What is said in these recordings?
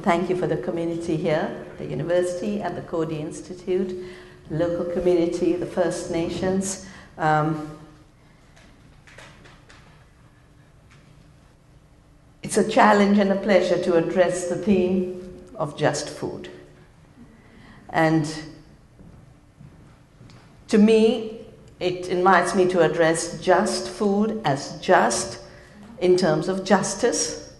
thank you for the community here, the university and the Coady Institute, local community, the First Nations. It's a challenge and a pleasure to address the theme of just food. And to me, it invites me to address just food as just in terms of justice,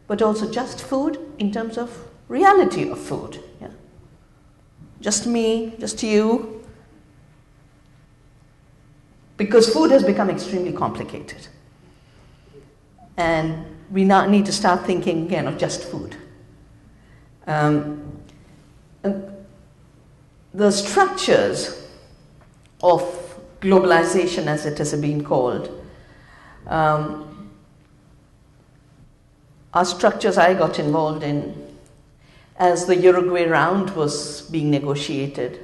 but also just food in terms of reality of food. Yeah? Just me, just you. Because food has become extremely complicated. And we now need to start thinking again of just food. And the structures of globalization, as it has been called, are structures I got involved in as the Uruguay round was being negotiated,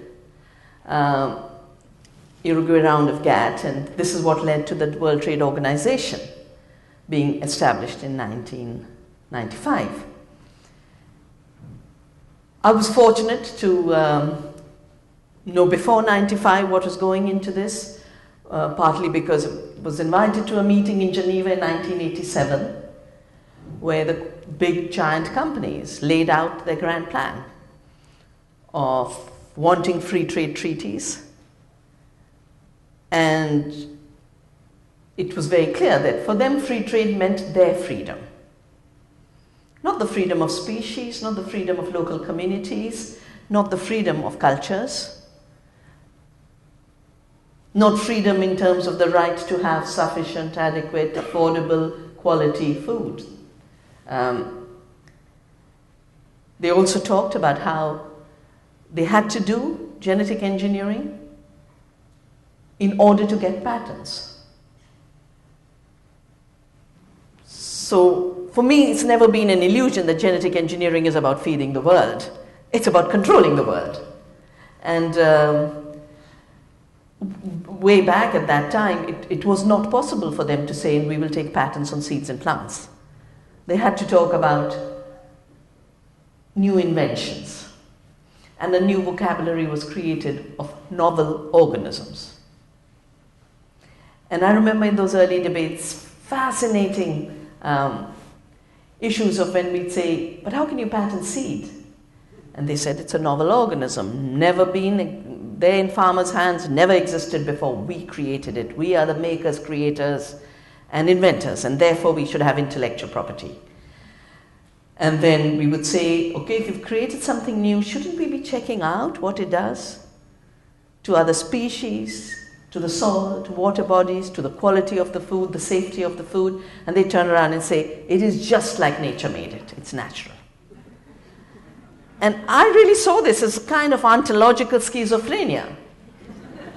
Uruguay round of GATT, and this is what led to the World Trade Organization being established in 1995. I was fortunate to know before 95 what was going into this, partly because I was invited to a meeting in Geneva in 1987 where the big giant companies laid out their grand plan of wanting free trade treaties. And it was very clear that for them free trade meant their freedom. Not the freedom of species, not the freedom of local communities, not the freedom of cultures, not freedom in terms of the right to have sufficient, adequate, affordable, quality food. They also talked about how they had to do genetic engineering in order to get patents. So for me, it's never been an illusion that genetic engineering is about feeding the world. It's about controlling the world. And way back at that time, it was not possible for them to say, we will take patents on seeds and plants. They had to talk about new inventions. And a new vocabulary was created of novel organisms. And I remember in those early debates, fascinating issues of when we'd say, but how can you patent seed? And they said, it's a novel organism, never been there in farmers' hands, never existed before. We created it. We are the makers, creators, and inventors, and therefore we should have intellectual property. And then we would say, okay, if you've created something new, shouldn't we be checking out what it does to other species, to the soil, to water bodies, to the quality of the food, the safety of the food? And they turn around and say, it is just like nature made it. It's natural. And I really saw this as a kind of ontological schizophrenia,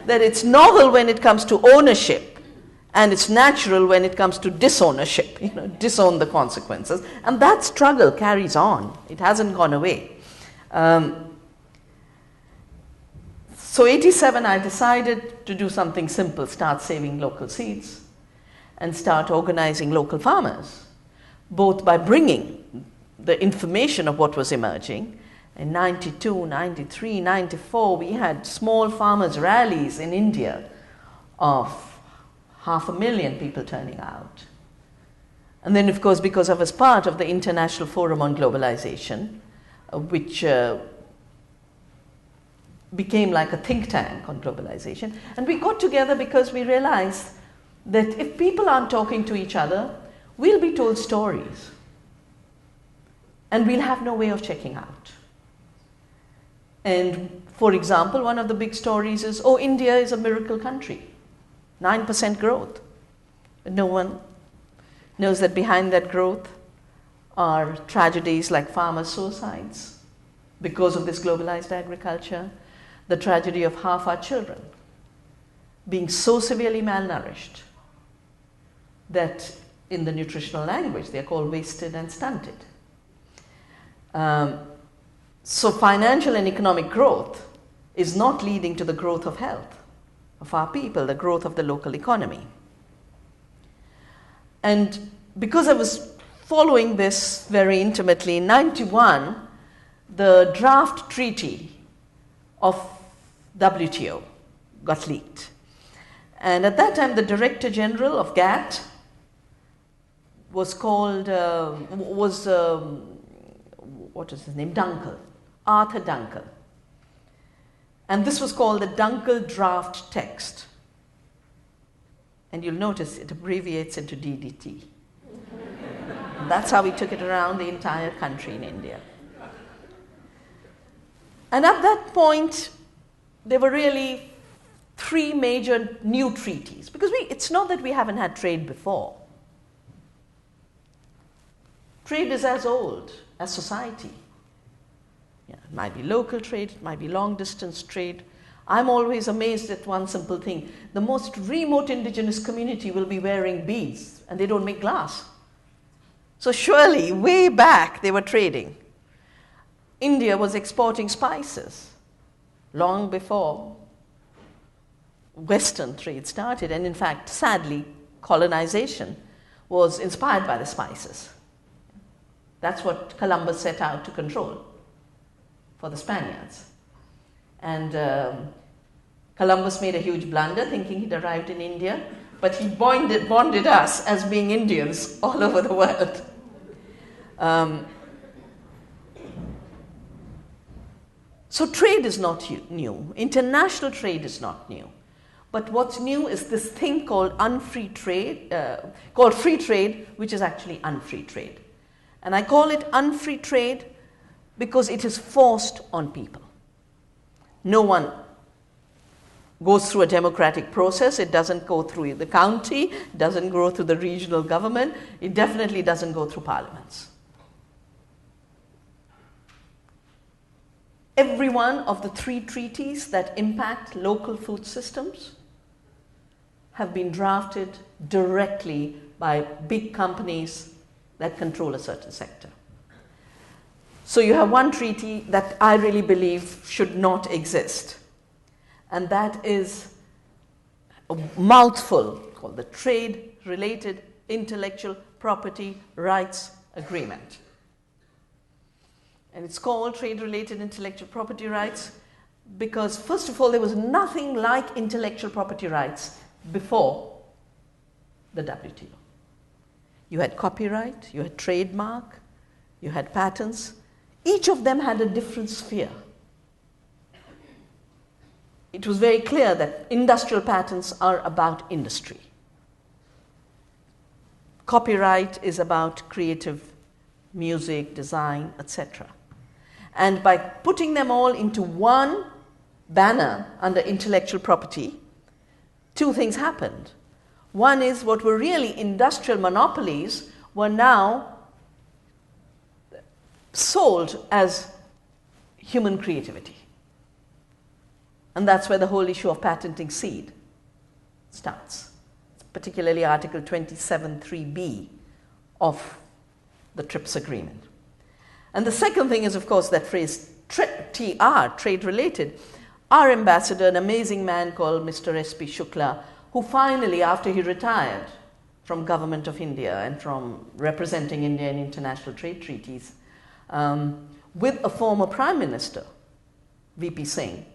that it's novel when it comes to ownership, and it's natural when it comes to disownership, disown the consequences. And that struggle carries on. It hasn't gone away. So 87, I decided to do something simple, start saving local seeds and start organizing local farmers, both by bringing the information of what was emerging. In 92, 93, 94, we had small farmers' rallies in India of 500,000 people turning out. And then, of course, because I was part of the International Forum on Globalization, which became like a think tank on globalization. And we got together because we realized that if people aren't talking to each other, we'll be told stories. And we'll have no way of checking out. And for example, one of the big stories is, oh, India is a miracle country. 9% growth. But no one knows that behind that growth are tragedies like farmer suicides because of this globalized agriculture, the tragedy of half our children being so severely malnourished that in the nutritional language they're called wasted and stunted. So financial and economic growth is not leading to the growth of health of our people, the growth of the local economy. And because I was following this very intimately, in 91, the draft treaty of WTO got leaked. And at that time, the Director General of GATT was called, what is his name? Dunkel, Arthur Dunkel. And this was called the Dunkel Draft Text. And you'll notice it abbreviates into DDT. And that's how we took it around the entire country in India. And at that point, there were really three major new treaties. Because it's not that we haven't had trade before. Trade is as old as society. Yeah, it might be local trade, it might be long-distance trade. I'm always amazed at one simple thing. The most remote indigenous community will be wearing beads, and they don't make glass. So surely, way back, they were trading. India was exporting spices long before Western trade started. And in fact, sadly, colonization was inspired by the spices. That's what Columbus set out to control for the Spaniards. And Columbus made a huge blunder thinking he'd arrived in India, but he bonded us as being Indians all over the world. So trade is not new. International trade is not new. But what's new is this thing called unfree trade, called free trade, which is actually unfree trade. And I call it unfree trade because it is forced on people. No one goes through a democratic process. It doesn't go through the county, it doesn't go through the regional government, it definitely doesn't go through parliaments. Every one of the three treaties that impact local food systems have been drafted directly by big companies that control a certain sector. So you have one treaty that I really believe should not exist, and that is a mouthful called the Trade-Related Intellectual Property Rights Agreement. And it's called Trade-Related Intellectual Property Rights because, first of all, there was nothing like intellectual property rights before the WTO. You had copyright, you had trademark, you had patents. Each of them had a different sphere. It was very clear that industrial patents are about industry. Copyright is about creative music, design, etc. And by putting them all into one banner under intellectual property, two things happened. One is what were really industrial monopolies were now sold as human creativity. And that's where the whole issue of patenting seed starts, particularly Article 27.3b of the TRIPS agreement. And the second thing is, of course, that phrase TR, trade-related. Our ambassador, an amazing man called Mr. S.P. Shukla, who finally, after he retired from Government of India and from representing India in international trade treaties, with a former Prime Minister, V.P. Singh,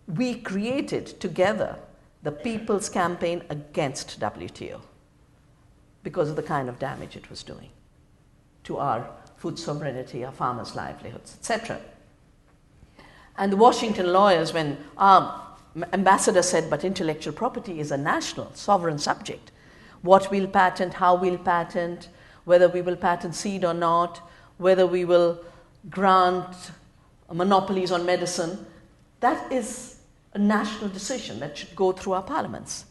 we created together the People's Campaign Against WTO because of the kind of damage it was doing to our food sovereignty, our farmers' livelihoods, etc. And the Washington lawyers, when our ambassador said, but intellectual property is a national, sovereign subject, what we'll patent, how we'll patent, whether we will patent seed or not, whether we will grant monopolies on medicine, that is a national decision that should go through our parliaments.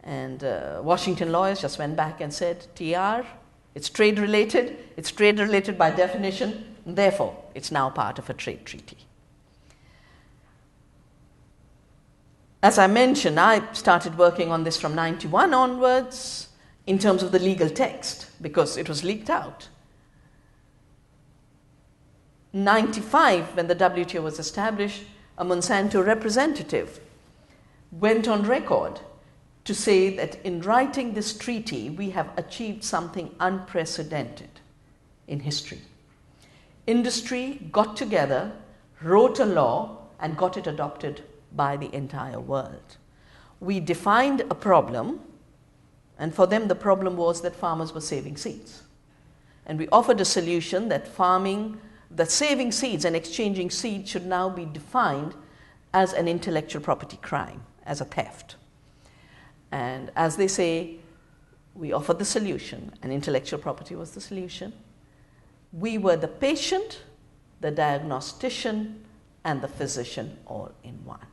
And Washington lawyers just went back and said, TR, it's trade-related by definition, and therefore it's now part of a trade treaty. As I mentioned, I started working on this from 91 onwards in terms of the legal text because it was leaked out. 95, when the WTO was established, a Monsanto representative went on record to say that in writing this treaty, we have achieved something unprecedented in history. Industry got together, wrote a law, and got it adopted by the entire world. We defined a problem, and for them the problem was that farmers were saving seeds. And we offered a solution that saving seeds and exchanging seeds should now be defined as an intellectual property crime, as a theft. And as they say, we offered the solution, and intellectual property was the solution. We were the patient, the diagnostician, and the physician all in one.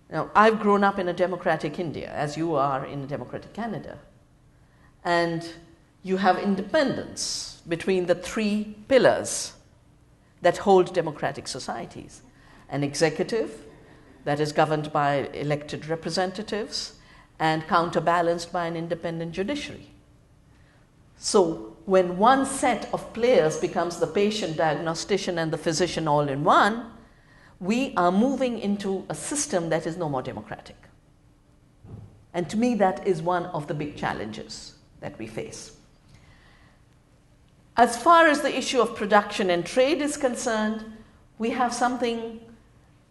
Now, I've grown up in a democratic India, as you are in a democratic Canada. And you have independence between the three pillars that hold democratic societies. An executive that is governed by elected representatives and counterbalanced by an independent judiciary. So when one set of players becomes the patient, diagnostician, and the physician all in one, we are moving into a system that is no more democratic. And to me, that is one of the big challenges that we face. As far as the issue of production and trade is concerned, we have something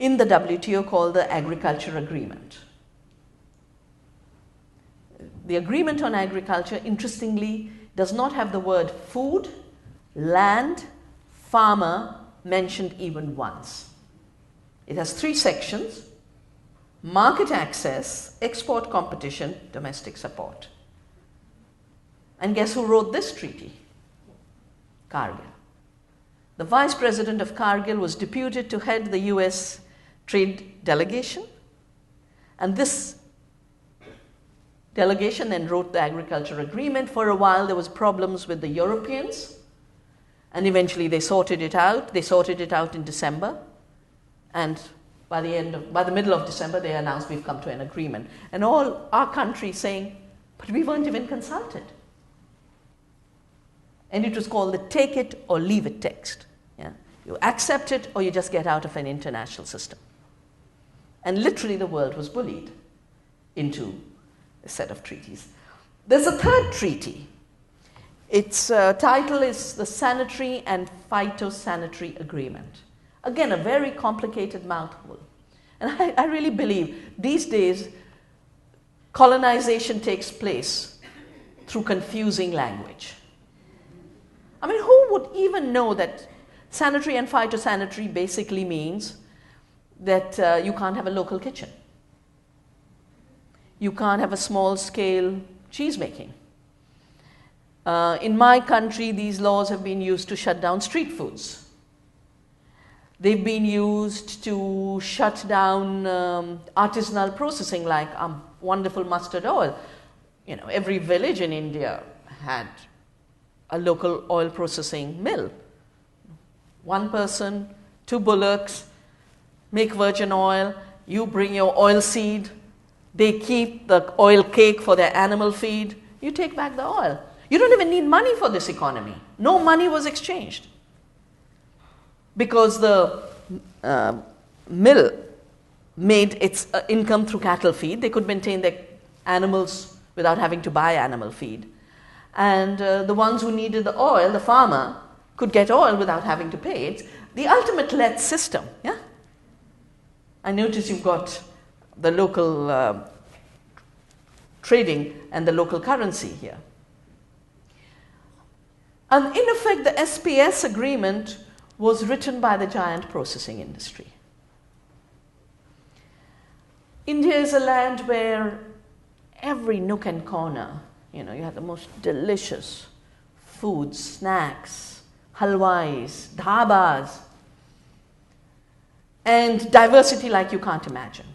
in the WTO called the Agriculture Agreement. The agreement on agriculture, interestingly, does not have the word food, land, farmer mentioned even once. It has 3 sections: market access, export competition, domestic support. And guess who wrote this treaty? Cargill. The vice president of Cargill was deputed to head the US trade delegation, and this delegation then wrote the agriculture agreement. For a while there was problems with the Europeans, and eventually they sorted it out. They sorted it out in December, and by the middle of December they announced we've come to an agreement. And all our countries saying, but we weren't even consulted. And it was called the take it or leave it text. Yeah? You accept it or you just get out of an international system. And literally the world was bullied into a set of treaties. There's a third treaty. Its title is the Sanitary and Phytosanitary Agreement. Again, a very complicated mouthful. And I really believe these days colonization takes place through confusing language. I mean, who would even know that sanitary and phytosanitary basically means that you can't have a local kitchen. You can't have a small-scale cheese making. In my country, these laws have been used to shut down street foods. They've been used to shut down artisanal processing like wonderful mustard oil. You know, every village in India had a local oil processing mill. One person, 2 bullocks, make virgin oil, you bring your oil seed, they keep the oil cake for their animal feed, you take back the oil. You don't even need money for this economy. No money was exchanged. Because the mill made its income through cattle feed, they could maintain their animals without having to buy animal feed. And the ones who needed the oil, the farmer, could get oil without having to pay. It's the ultimate let system. Yeah? I notice you've got the local trading and the local currency here. And in effect, the SPS agreement was written by the giant processing industry. India is a land where every nook and corner, you had the most delicious foods, snacks, halwais, dhabas, and diversity like you can't imagine.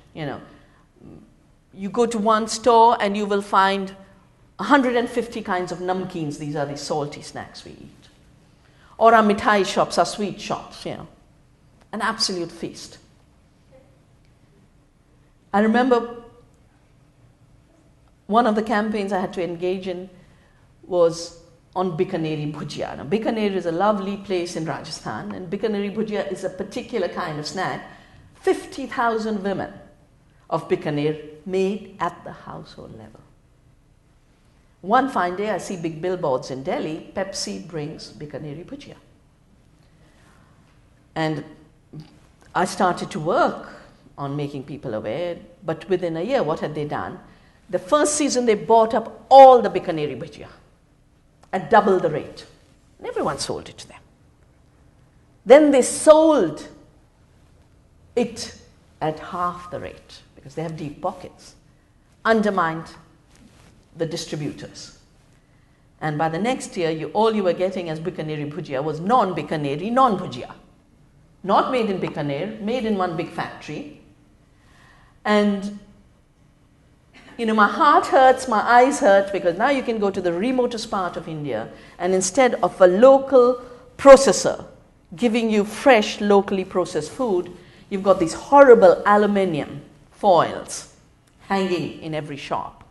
You go to one store and you will find 150 kinds of namkeens. These are the salty snacks we eat. Or our mithai shops, our sweet shops, an absolute feast. I remember one of the campaigns I had to engage in was on Bikaneri bhujia. Now, Bikaner is a lovely place in Rajasthan, and Bikaneri bhujia is a particular kind of snack. 50,000 women of Bikaner made at the household level. One fine day, I see big billboards in Delhi, Pepsi brings Bikaneri bhujia. And I started to work on making people aware, but within a year, what had they done? The first season, they bought up all the Bikaneri bhujia at double the rate. And everyone sold it to them. Then they sold it at half the rate, because they have deep pockets, undermined the distributors. And by the next year, all you were getting as Bikaneri bhujia was non-Bikaneri, non-bhujia. Not made in Bikaner, made in one big factory. And, my heart hurts, my eyes hurt, because now you can go to the remotest part of India, and instead of a local processor giving you fresh, locally processed food, you've got these horrible aluminium foils hanging in every shop.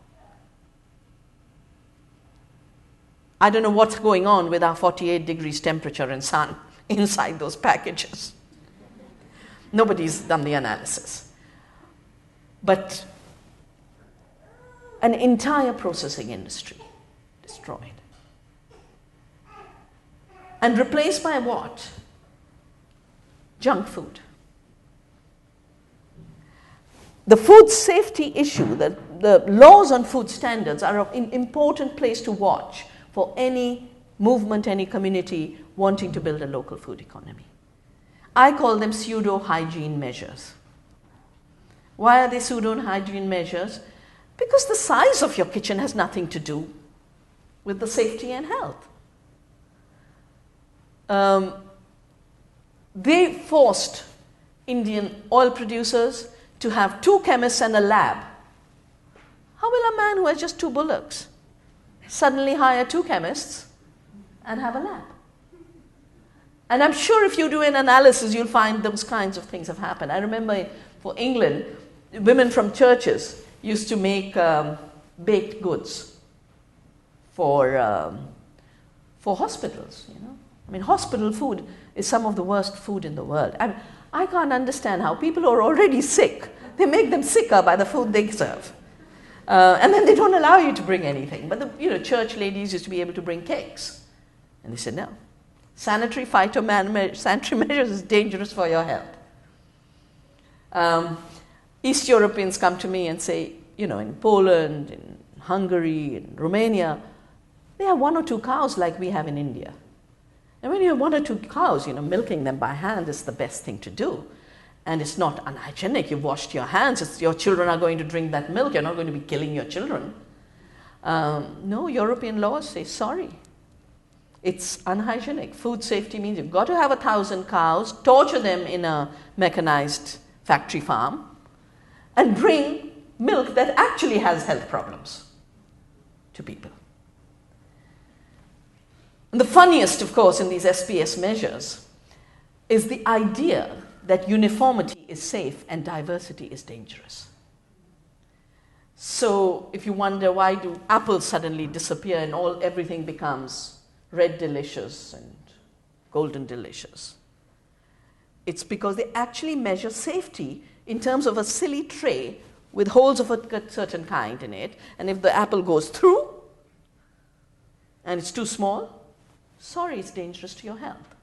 I don't know what's going on with our 48 degrees temperature and sun inside those packages. Nobody's done the analysis. But an entire processing industry destroyed. And replaced by what? Junk food. The food safety issue, the laws on food standards are an important place to watch for any movement, any community wanting to build a local food economy. I call them pseudo-hygiene measures. Why are they pseudo-hygiene measures? Because the size of your kitchen has nothing to do with the safety and health. They forced Indian oil producers to have 2 chemists and a lab. How will a man who has just 2 bullocks suddenly hire 2 chemists and have a lab? And I'm sure if you do an analysis, you'll find those kinds of things have happened. I remember for England, women from churches used to make baked goods for hospitals. I mean, hospital food is some of the worst food in the world. I can't understand how people who are already sick, they make them sicker by the food they serve. And then they don't allow you to bring anything. But the church ladies used to be able to bring cakes. And they said, no. Sanitary measures is dangerous for your health. East Europeans come to me and say, in Poland, in Hungary, in Romania, they have 1 or 2 cows like we have in India. And when you have 1 or 2 cows, milking them by hand is the best thing to do. And it's not unhygienic. You've washed your hands. Your children are going to drink that milk. You're not going to be killing your children. No, European laws say, sorry. It's unhygienic. Food safety means you've got to have 1,000 cows, torture them in a mechanized factory farm, and bring milk that actually has health problems to people. And the funniest, of course, in these SPS measures is the idea that uniformity is safe and diversity is dangerous. So if you wonder why do apples suddenly disappear and everything becomes red delicious and golden delicious, it's because they actually measure safety in terms of a silly tray with holes of a certain kind in it, and if the apple goes through and it's too small, sorry, it's dangerous to your health.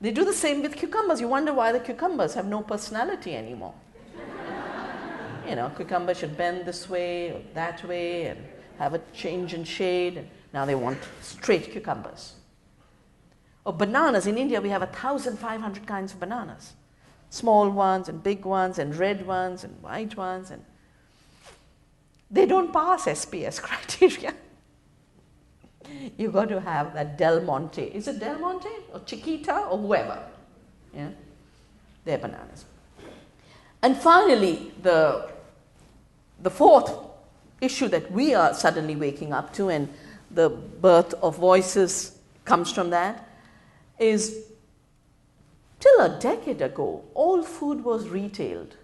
They do the same with cucumbers. You wonder why the cucumbers have no personality anymore. Cucumber should bend this way or that way and have a change in shade. Now they want straight cucumbers. Or bananas. In India, we have 1,500 kinds of bananas. Small ones and big ones and red ones and white ones. And they don't pass SPS criteria. You've got to have that Del Monte. Is it Del Monte or Chiquita or whoever? Yeah, they're bananas. And finally, the 4th issue that we are suddenly waking up to, and the birth of voices comes from that, is till a decade ago, all food was retailed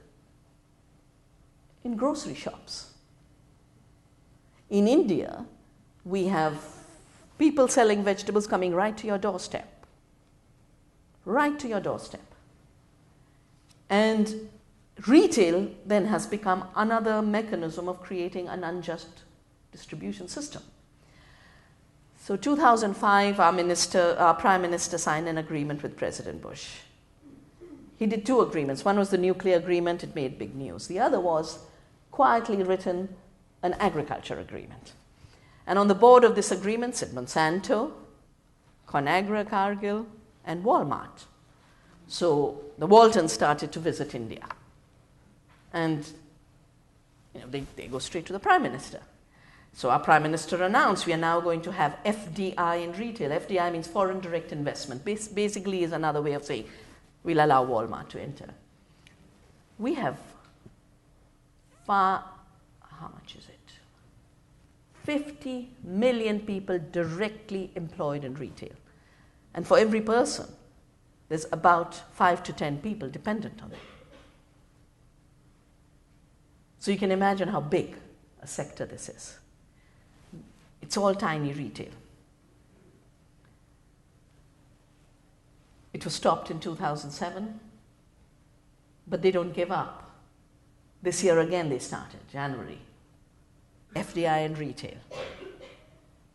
in grocery shops. In India, we have people selling vegetables coming right to your doorstep. Right to your doorstep. And retail then has become another mechanism of creating an unjust distribution system. So 2005, our Prime Minister signed an agreement with President Bush. He did two agreements. One was the nuclear agreement, it made big news. The other was quietly written an agriculture agreement. And on the board of this agreement sit Monsanto, Conagra Cargill, and Walmart. So the Waltons started to visit India. And they go straight to the Prime Minister. So our Prime Minister announced we are now going to have FDI in retail. FDI means foreign direct investment. Basically is another way of saying we'll allow Walmart to enter. We have how much is it? 50 million people directly employed in retail. And for every person, there's about 5 to 10 people dependent on it. So you can imagine how big a sector this is. It's all tiny retail. It was stopped in 2007, but they don't give up. This year again they started, January. FDI in retail.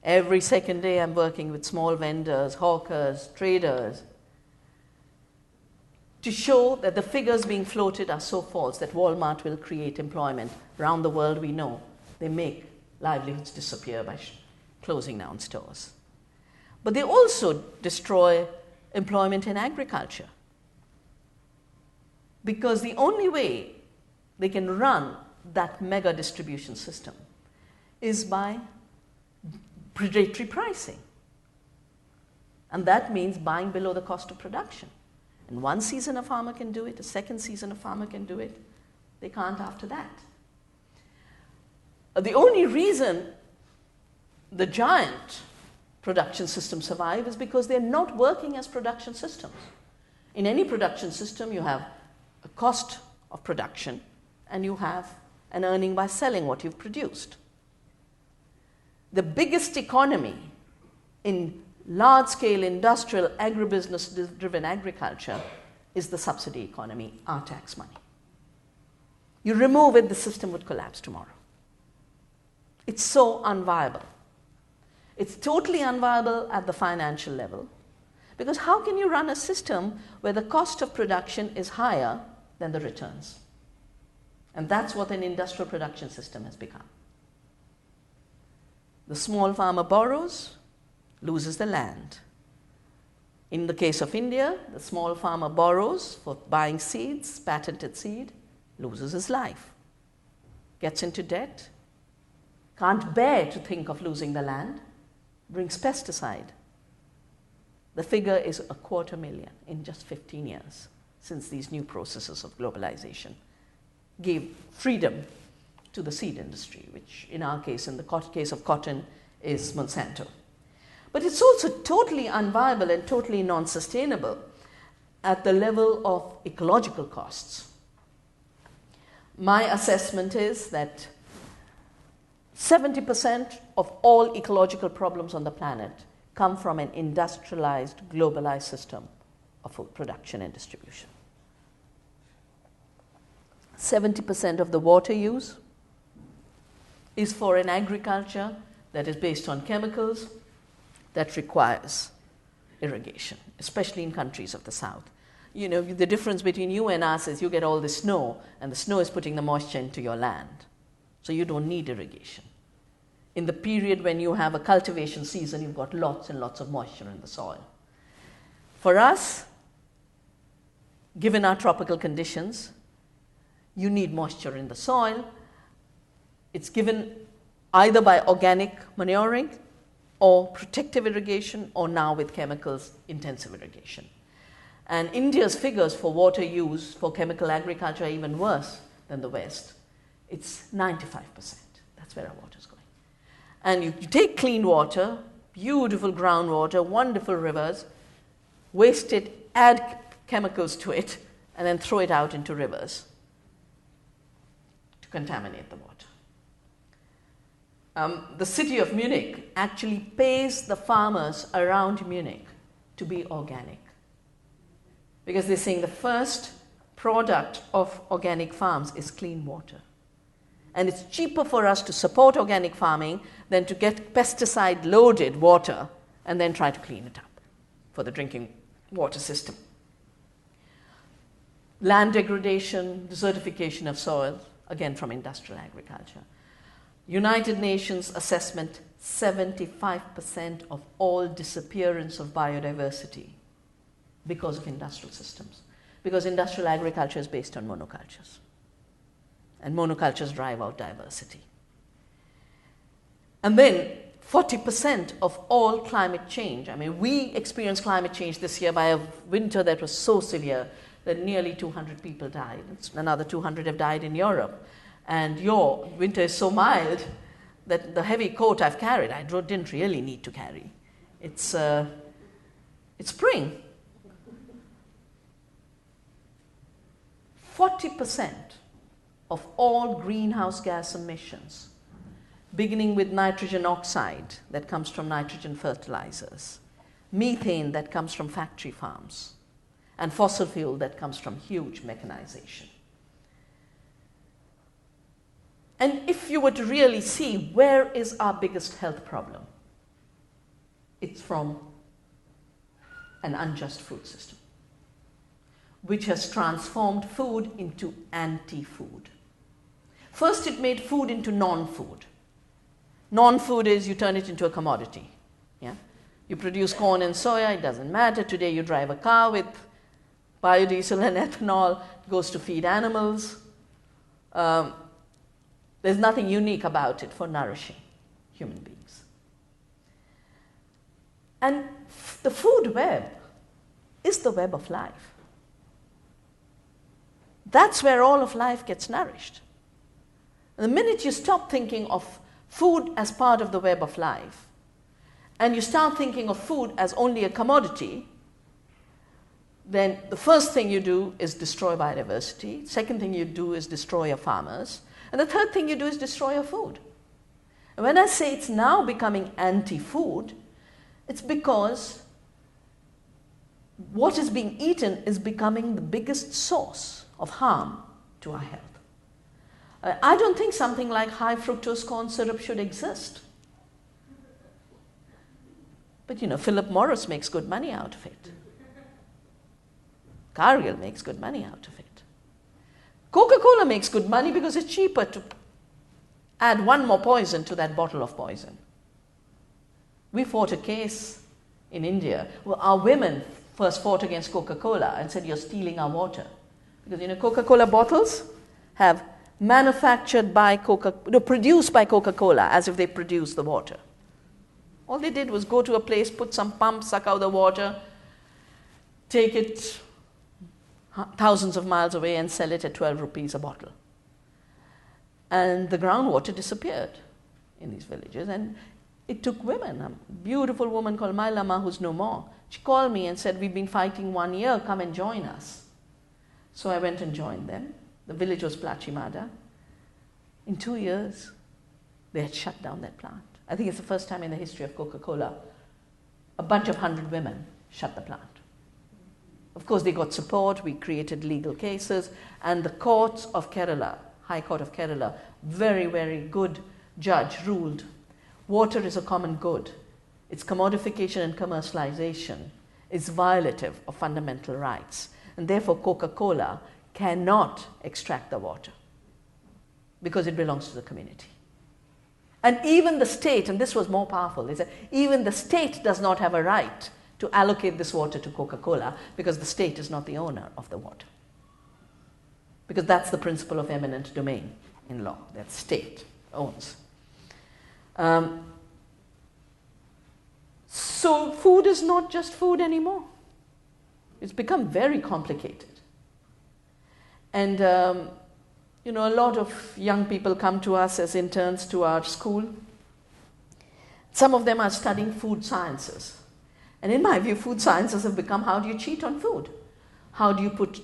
Every second day I'm working with small vendors, hawkers, traders, to show that the figures being floated are so false that Walmart will create employment. Around the world we know they make livelihoods disappear by closing down stores. But they also destroy employment in agriculture. Because the only way they can run that mega distribution system is by predatory pricing. And that means buying below the cost of production. And one season a farmer can do it, a second season a farmer can do it. They can't after that. The only reason the giant production systems survive is because they're not working as production systems. In any production system, you have a cost of production and you have an earning by selling what you've produced. The biggest economy in large-scale industrial agribusiness-driven agriculture is the subsidy economy, our tax money. You remove it, the system would collapse tomorrow. It's so unviable. It's totally unviable at the financial level, because how can you run a system where the cost of production is higher than the returns? And that's what an industrial production system has become. The small farmer borrows, loses the land. In the case of India, the small farmer borrows for buying seeds, patented seed, loses his life, gets into debt, can't bear to think of losing the land, brings pesticide. The figure is 250,000 in just 15 years since these new processes of globalization gave freedom to the seed industry, which in our case, in the case of cotton, is Monsanto. But it's also totally unviable and totally non-sustainable at the level of ecological costs. My assessment is that 70% of all ecological problems on the planet come from an industrialized, globalized system of food production and distribution. 70% of the water use is for an agriculture that is based on chemicals, that requires irrigation, especially in countries of the south. You know, the difference between you and us is you get all the snow, and the snow is putting the moisture into your land. So you don't need irrigation. In the period when you have a cultivation season, you've got lots and lots of moisture in the soil. For us, given our tropical conditions, you need moisture in the soil. It's given either by organic manuring or protective irrigation, or now with chemicals, intensive irrigation. And India's figures for water use for chemical agriculture are even worse than the West. It's 95%. That's where our water is going. And you take clean water, beautiful groundwater, wonderful rivers, waste it, add chemicals to it, and then throw it out into rivers to contaminate the water. The city of Munich actually pays the farmers around Munich to be organic, because they're saying the first product of organic farms is clean water. And it's cheaper for us to support organic farming than to get pesticide-loaded water and then try to clean it up for the drinking water system. Land degradation, desertification of soil, again from industrial agriculture. United Nations assessment, 75% of all disappearance of biodiversity because of industrial systems. Because industrial agriculture is based on monocultures. And monocultures drive out diversity. And then 40% of all climate change. I mean, we experienced climate change this year by a winter that was so severe that nearly 200 people died. Another 200 have died in Europe. And your winter is so mild that the heavy coat I've carried, I didn't really need to carry. It's spring. 40% of all greenhouse gas emissions, beginning with nitrogen oxide that comes from nitrogen fertilizers, methane that comes from factory farms, and fossil fuel that comes from huge mechanization. And if you were to really see where is our biggest health problem, it's from an unjust food system, which has transformed food into anti-food. First, it made food into non-food. Non-food is you turn it into a commodity. Yeah? You produce corn and soya, it doesn't matter. Today you drive a car with biodiesel and ethanol, it goes to feed animals. There's nothing unique about it for nourishing human beings. And the food web is the web of life. That's where all of life gets nourished. And the minute you stop thinking of food as part of the web of life, and you start thinking of food as only a commodity, then the first thing you do is destroy biodiversity. Second thing you do is destroy your farmers. And the third thing you do is destroy your food. And when I say it's now becoming anti-food, it's because what is being eaten is becoming the biggest source of harm to our health. I don't think something like high fructose corn syrup should exist. But Philip Morris makes good money out of it. Cargill makes good money out of it. Coca-Cola makes good money because it's cheaper to add one more poison to that bottle of poison. We fought a case in India where our women first fought against Coca-Cola and said, you're stealing our water. Because Coca-Cola bottles have produced by Coca-Cola as if they produce the water. All they did was go to a place, put some pump, suck out the water, take it thousands of miles away and sell it at 12 rupees a bottle. And the groundwater disappeared in these villages. And it took women. A beautiful woman called Mailama, who's no more. She called me and said, we've been fighting 1 year, come and join us. So I went and joined them. The village was Plachimada. In 2 years, they had shut down that plant. I think it's the first time in the history of Coca-Cola, a bunch of 100 women shut the plant. Of course, they got support. We created legal cases. And the courts of Kerala, High Court of Kerala, very, very good judge ruled, water is a common good. Its commodification and commercialization is violative of fundamental rights. And therefore, Coca-Cola cannot extract the water because it belongs to the community. And even the state, and this was more powerful, is that even the state does not have a right to allocate this water to Coca-Cola because the state is not the owner of the water. Because that's the principle of eminent domain in law, that state owns. So food is not just food anymore. It's become very complicated. And a lot of young people come to us as interns to our school. Some of them are studying food sciences. And in my view, food sciences have become, how do you cheat on food? How do you put,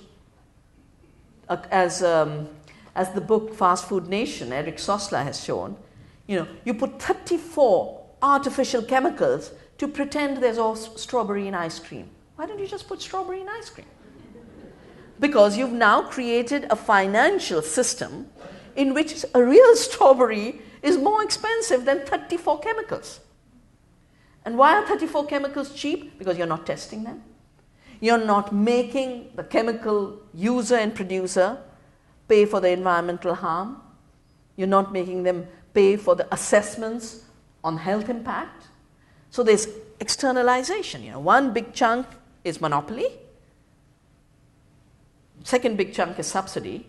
as the book Fast Food Nation, Eric Sosler has shown, you put 34 artificial chemicals to pretend there's all strawberry in ice cream. Why don't you just put strawberry in ice cream? because you've now created a financial system in which a real strawberry is more expensive than 34 chemicals. And why are 34 chemicals cheap? Because you're not testing them. You're not making the chemical user and producer pay for the environmental harm. You're not making them pay for the assessments on health impact. So there's externalization. One big chunk is monopoly. Second big chunk is subsidy.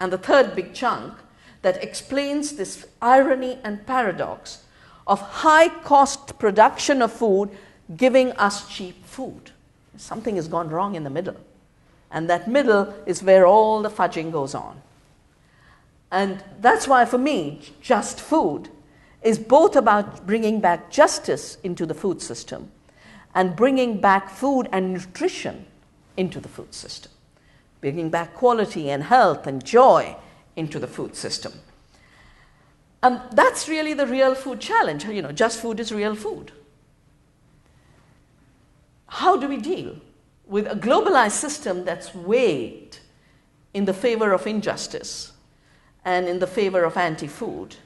And the third big chunk that explains this irony and paradox of high-cost production of food giving us cheap food. Something has gone wrong in the middle. And that middle is where all the fudging goes on. And that's why, for me, just food is both about bringing back justice into the food system and bringing back food and nutrition into the food system, bringing back quality and health and joy into the food system. And that's really the real food challenge. Just food is real food. How do we deal with a globalized system that's weighed in the favor of injustice and in the favor of anti-food?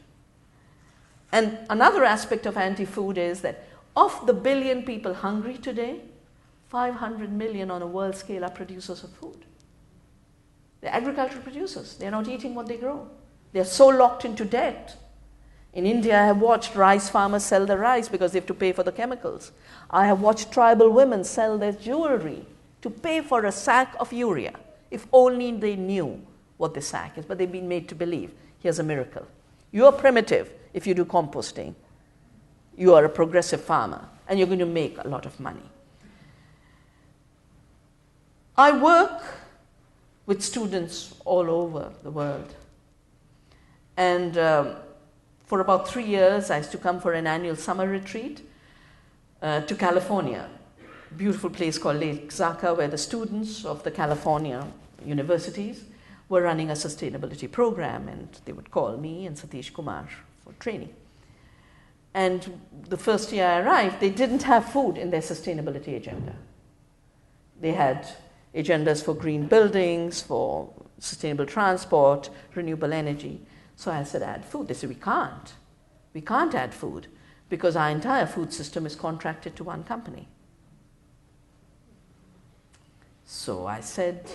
And another aspect of anti-food is that of the billion people hungry today, 500 million on a world scale are producers of food. They're agricultural producers. They're not eating what they grow. They're so locked into debt. In India, I have watched rice farmers sell their rice because they have to pay for the chemicals. I have watched tribal women sell their jewelry to pay for a sack of urea, if only they knew what the sack is. But they've been made to believe, here's a miracle. You are primitive if you do composting. You are a progressive farmer, and you're going to make a lot of money. I work with students all over the world. And for about 3 years, I used to come for an annual summer retreat to California, a beautiful place called Lake Zaka, where the students of the California universities were running a sustainability program, and they would call me and Satish Kumar for training. And the first year I arrived, they didn't have food in their sustainability agenda. They had agendas for green buildings, for sustainable transport, renewable energy. So I said, add food. They said, we can't. We can't add food because our entire food system is contracted to one company. So I said,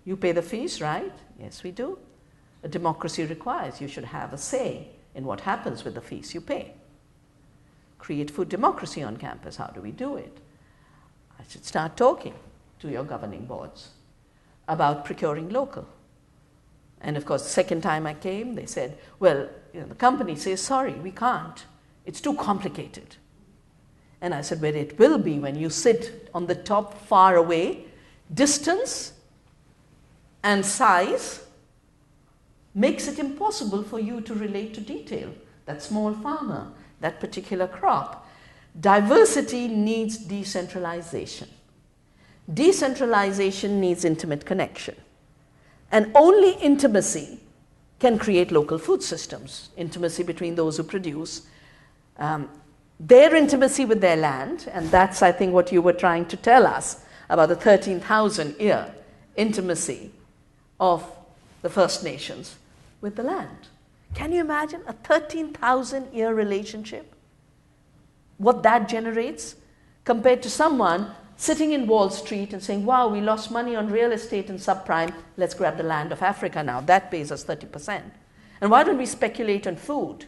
you pay the fees, right? Yes, we do. A democracy requires you should have a say in what happens with the fees you pay. Create food democracy on campus. How do we do it? I should start talking to your governing boards about procuring local. And of course, the second time I came, they said, well, the company says, sorry, we can't. It's too complicated. And I said, well, it will be when you sit on the top far away. Distance and size makes it impossible for you to relate to detail. That small farmer, that particular crop. Diversity needs decentralization. Decentralization needs intimate connection. And only intimacy can create local food systems. Intimacy between those who produce, their intimacy with their land, and that's, I think, what you were trying to tell us about the 13,000-year intimacy of the First Nations with the land. Can you imagine a 13,000-year relationship? What that generates compared to someone sitting in Wall Street and saying, wow, we lost money on real estate and subprime, let's grab the land of Africa now. That pays us 30%. And why don't we speculate on food?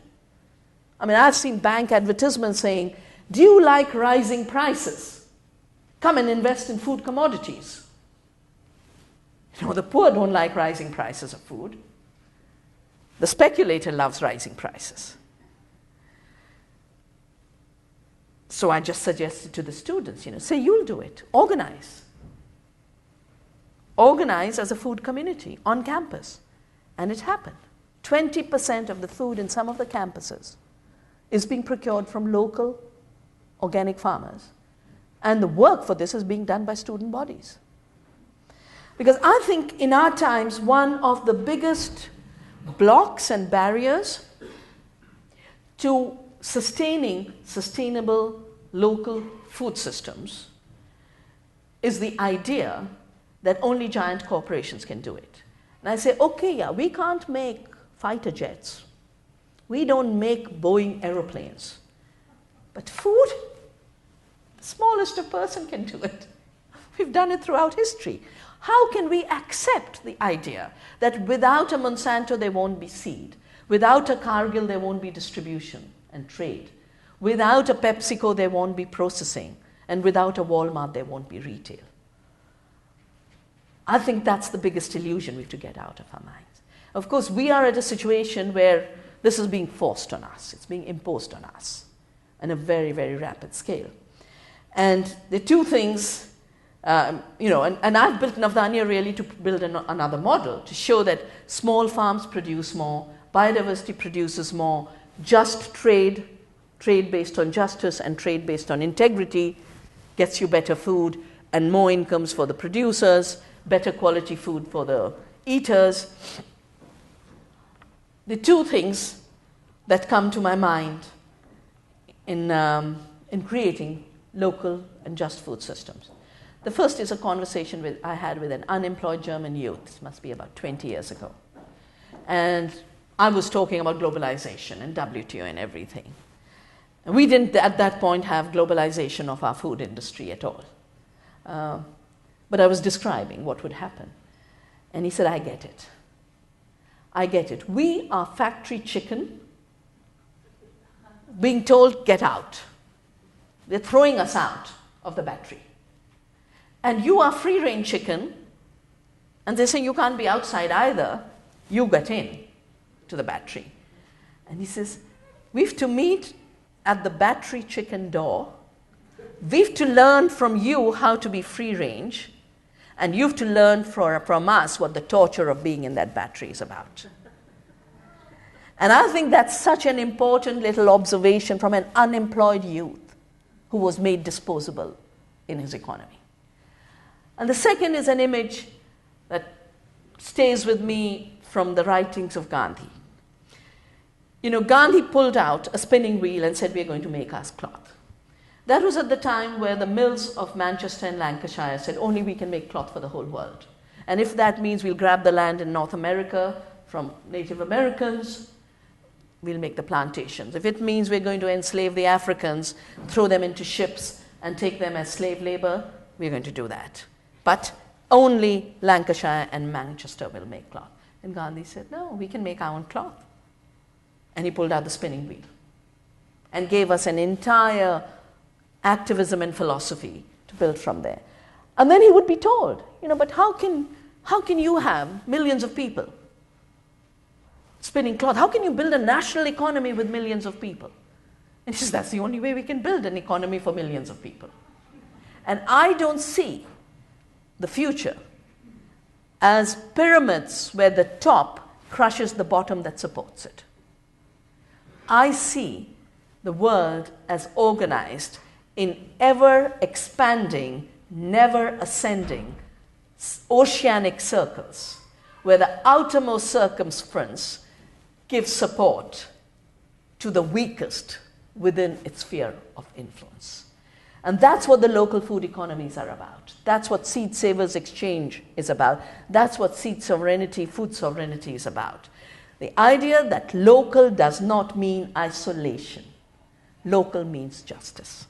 I mean, I've seen bank advertisements saying, do you like rising prices? Come and invest in food commodities. The poor don't like rising prices of food. The speculator loves rising prices. So I just suggested to the students, say you'll do it. Organize. Organize as a food community on campus. And it happened. 20% of the food in some of the campuses is being procured from local organic farmers. And the work for this is being done by student bodies. Because I think in our times, one of the biggest blocks and barriers to sustaining sustainable local food systems is the idea that only giant corporations can do it. And I say, okay, yeah, we can't make fighter jets. We don't make Boeing aeroplanes. But food, the smallest of person can do it. We've done it throughout history. How can we accept the idea that without a Monsanto there won't be seed, without a Cargill there won't be distribution and trade, without a PepsiCo there won't be processing, and without a Walmart there won't be retail? I think that's the biggest illusion we have to get out of our minds. Of course, we are at a situation where this is being forced on us. It's being imposed on us on a very, very rapid scale. And the two things, and I've built Navdanya really to build another model to show that small farms produce more, biodiversity produces more, just trade based on justice and trade based on integrity gets you better food and more incomes for the producers, better quality food for the eaters. The two things that come to my mind in creating local and just food systems. The first is a conversation I had with an unemployed German youth. This must be about 20 years ago. And I was talking about globalization and WTO and everything. And we didn't at that point have globalization of our food industry at all. But I was describing what would happen. And he said, I get it. I get it. We are factory chicken being told, get out. They're throwing us out of the battery. And you are free-range chicken, and they're saying you can't be outside either. You get in to the battery. And he says, we have to meet at the battery chicken door. We have to learn from you how to be free-range, and you have to learn from us what the torture of being in that battery is about. And I think that's such an important little observation from an unemployed youth who was made disposable in his economy. And the second is an image that stays with me from the writings of Gandhi. Gandhi pulled out a spinning wheel and said, we're going to make us cloth. That was at the time where the mills of Manchester and Lancashire said, only we can make cloth for the whole world. And if that means we'll grab the land in North America from Native Americans, we'll make the plantations. If it means we're going to enslave the Africans, throw them into ships and take them as slave labor, we're going to do that. But only Lancashire and Manchester will make cloth. And Gandhi said, no, we can make our own cloth. And he pulled out the spinning wheel and gave us an entire activism and philosophy to build from there. And then he would be told, but how can you have millions of people spinning cloth? How can you build a national economy with millions of people? And he says, that's the only way we can build an economy for millions of people. And I don't see the future as pyramids where the top crushes the bottom that supports it. I see the world as organized in ever-expanding, never-ascending oceanic circles, where the outermost circumference gives support to the weakest within its sphere of influence. And that's what the local food economies are about. That's what Seed Savers Exchange is about. That's what seed sovereignty, food sovereignty is about. The idea that local does not mean isolation. Local means justice.